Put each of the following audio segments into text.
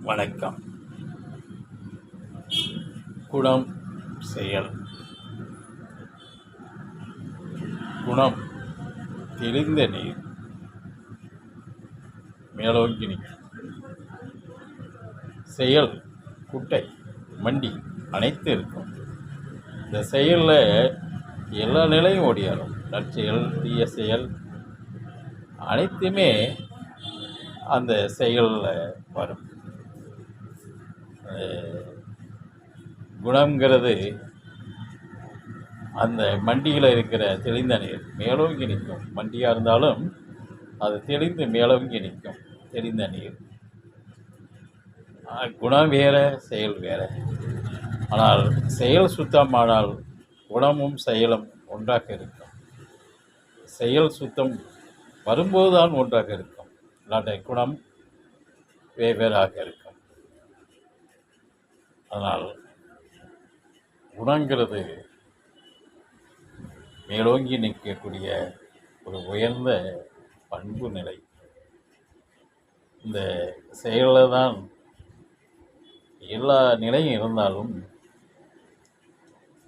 வணக்கம். குணம், செயல். குணம் தெளிந்த நீர் மேலோங்கி நிற்கும். செயல் குட்டை மண்டி அனைத்து இருக்கும். இந்த செயலில் எல்லா நிலையும் ஓடியாரும். நற்செயல், தீய செயல் அனைத்துமே அந்த செயலில் வரும். குணங்கிறது அந்த மண்டியில் இருக்கிற தெளிந்த நீர் மேலோங்கி நிற்கும். மண்டியாக இருந்தாலும் அது தெளிந்து மேலோங்கி நிற்கும். தெளிந்த நீர். குணம் வேற, செயல் வேற. ஆனால் செயல் சுத்தமானால் குணமும் செயலும் ஒன்றாக இருக்கும். செயல் சுத்தம் வரும்போது தான் ஒன்றாக இருக்கும். இல்லாட்ட குணம் வெவ்வேறாக இருக்கும். அதனால் குணங்கிறது மேலோங்கி நிற்கக்கூடிய ஒரு உயர்ந்த பண்பு நிலை. இந்த செயலில் தான் எல்லா நிலையும் இருந்தாலும்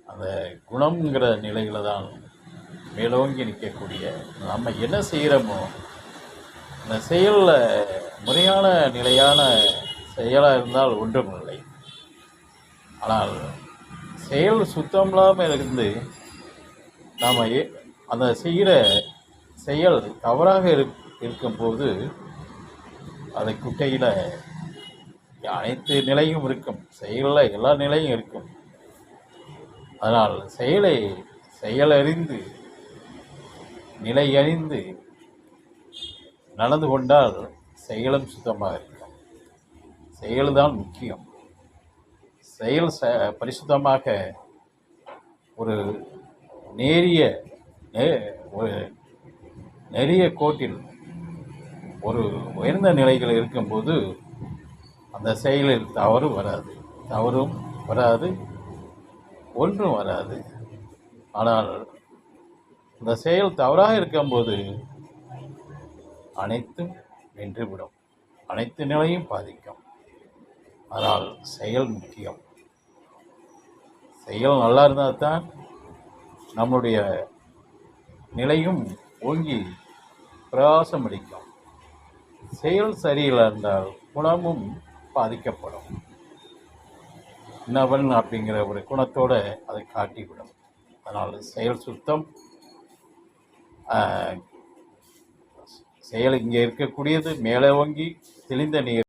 அந்த குணங்கிற நிலையில தான் மேலோங்கி நிற்கக்கூடிய. நம்ம என்ன செய்கிறோமோ அந்த செயலில் முறையான நிலையான செயலாக இருந்தால் ஒன்றும் இல்லை. ஆனால் செயல் சுத்தம் இல்லாமல் இருந்து நாம் அந்த செய்கிற செயல் தவறாக இருக்கும்போது அதை குட்டையில் அனைத்து நிலையும் இருக்கும். செயலில் எல்லா நிலையும் இருக்கும். அதனால் செயலறிந்து நிலை அறிந்து நடந்து கொண்டால் செயலும் சுத்தமாக இருக்கும். செயல்தான் முக்கியம். செயல் பரிசுத்தமாக ஒரு நெறிய கோட்டில் ஒரு உயர்ந்த நிலைகள் இருக்கும்போது அந்த செயலில் தவறும் வராது, ஒன்றும் வராது. ஆனால் இந்த செயல் தவறாக இருக்கும்போது அனைத்தும் வென்றுவிடும். அனைத்து நிலையும் பாதிக்கும். ஆனால் செயல் முக்கியம். செயல் நல்லா இருந்தால் தான் நம்முடைய நிலையும் ஓங்கி பிரகாசம் அளிக்கும். செயல் சரியில்லை இருந்தால் குணமும் பாதிக்கப்படும். இன்னவன் அப்படிங்கிற ஒரு குணத்தோடு அதை காட்டிவிடும். அதனால் செயல் சுத்தம். செயல் இங்கே இருக்கக்கூடியது மேலே ஓங்கி தெளிந்த நீர்.